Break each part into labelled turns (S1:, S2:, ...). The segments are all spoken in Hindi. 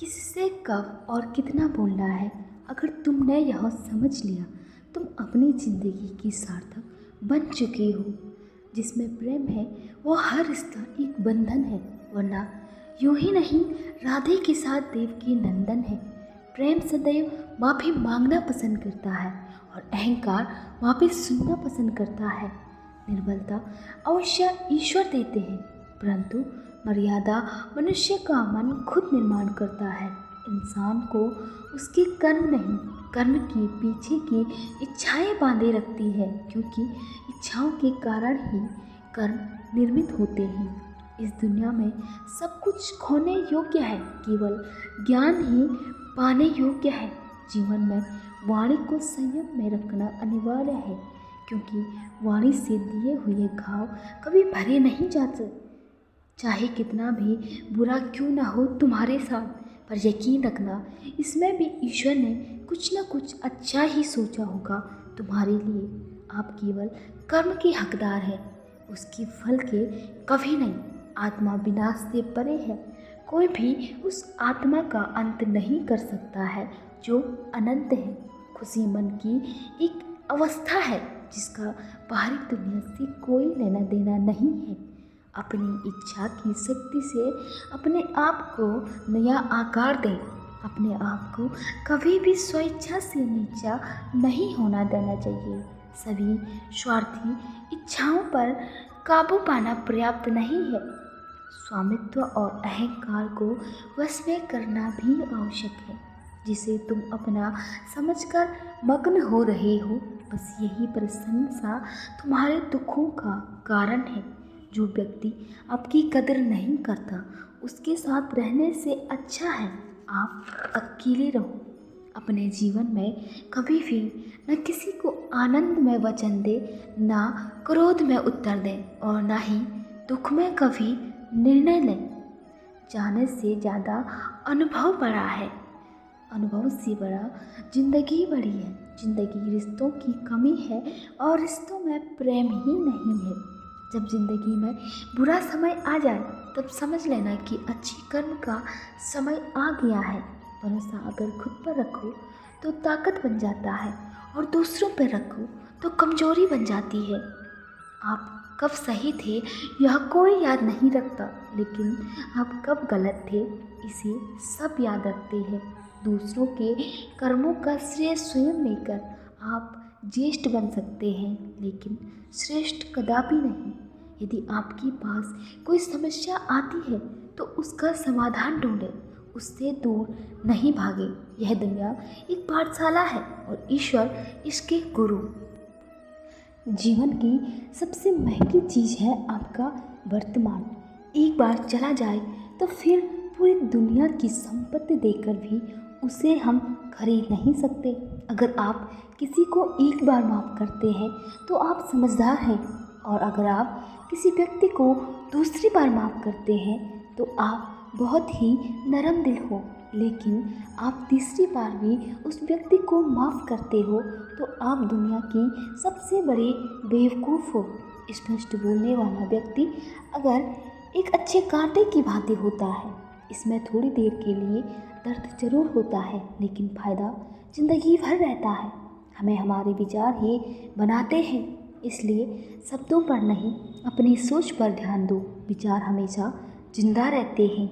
S1: किससे कब और कितना बोलना है, अगर तुमने यह समझ लिया तुम अपनी ज़िंदगी की सार्थक बन चुकी हो। जिसमें प्रेम है वो हर रिश्ता एक बंधन है, वरना यूं ही नहीं राधे के साथ देवकी नंदन है। प्रेम सदैव माफ़ी मांगना पसंद करता है और अहंकार माफ़ी सुनना पसंद करता है। निर्बलता अवश्य ईश्वर देते हैं, परंतु मर्यादा मनुष्य का मन खुद निर्माण करता है। इंसान को उसके कर्म नहीं, कर्म के पीछे की इच्छाएं बांधे रखती है, क्योंकि इच्छाओं के कारण ही कर्म निर्मित होते हैं। इस दुनिया में सब कुछ खोने योग्य है, केवल ज्ञान ही पाने योग्य है। जीवन में वाणी को संयम में रखना अनिवार्य है, क्योंकि वाणी से दिए हुए घाव कभी भरे नहीं जाते। चाहे कितना भी बुरा क्यों ना हो तुम्हारे साथ, पर यकीन रखना इसमें भी ईश्वर ने कुछ न कुछ अच्छा ही सोचा होगा तुम्हारे लिए। आप केवल कर्म के हकदार हैं, उसकी फल के कभी नहीं। आत्मा विनाश से परे है, कोई भी उस आत्मा का अंत नहीं कर सकता है जो अनंत है। खुशी मन की एक अवस्था है जिसका बाहरी दुनिया से कोई लेना देना नहीं है। अपनी इच्छा की शक्ति से अपने आप को नया आकार दें। अपने आप को कभी भी स्वेच्छा से नीचा नहीं होना देना चाहिए। सभी स्वार्थी इच्छाओं पर काबू पाना पर्याप्त नहीं है, स्वामित्व और अहंकार को वश में करना भी आवश्यक है। जिसे तुम अपना समझकर मग्न हो रहे हो, बस यही प्रशंसा तुम्हारे दुखों का कारण है। जो व्यक्ति आपकी कदर नहीं करता, उसके साथ रहने से अच्छा है आप अकेले रहो। अपने जीवन में कभी भी न किसी को आनंद में वचन दे, ना क्रोध में उत्तर दें और ना ही दुख में कभी निर्णय लें। जाने से ज़्यादा अनुभव बड़ा है, अनुभव से बड़ा जिंदगी बड़ी है। जिंदगी रिश्तों की कमी है और रिश्तों में प्रेम ही नहीं है। जब जिंदगी में बुरा समय आ जाए तब समझ लेना कि अच्छी कर्म का समय आ गया है। भरोसा अगर खुद पर रखो तो ताकत बन जाता है, और दूसरों पर रखो तो कमजोरी बन जाती है। आप कब सही थे यह कोई याद नहीं रखता, लेकिन आप कब गलत थे इसे सब याद रखते हैं। दूसरों के कर्मों का श्रेय स्वयं लेकर आप ज्येष्ठ बन सकते हैं, लेकिन श्रेष्ठ कदापि नहीं। यदि आपके पास कोई समस्या आती है तो उसका समाधान ढूंढें, उससे दूर नहीं भागे। यह दुनिया एक पाठशाला है और ईश्वर इसके गुरु। जीवन की सबसे महंगी चीज़ है आपका वर्तमान। एक बार चला जाए तो फिर पूरी दुनिया की संपत्ति देकर भी उसे हम खरीद नहीं सकते। अगर आप किसी को एक बार माफ़ करते हैं तो आप समझदार हैं, और अगर आप किसी व्यक्ति को दूसरी बार माफ़ करते हैं तो आप बहुत ही नरम दिल हो। लेकिन आप तीसरी बार भी उस व्यक्ति को माफ़ करते हो तो आप दुनिया की सबसे बड़े बेवकूफ़ हो। स्पष्ट बोलने वाला व्यक्ति अगर एक अच्छे कांटे की भांति होता है, इसमें थोड़ी देर के लिए दर्द जरूर होता है, लेकिन फ़ायदा ज़िंदगी भर रहता है। हमें हमारे विचार ही बनाते हैं, इसलिए शब्दों पर नहीं अपनी सोच पर ध्यान दो। विचार हमेशा जिंदा रहते हैं।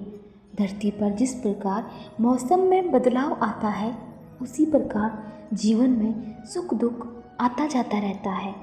S1: धरती पर जिस प्रकार मौसम में बदलाव आता है, उसी प्रकार जीवन में सुख दुख आता जाता रहता है।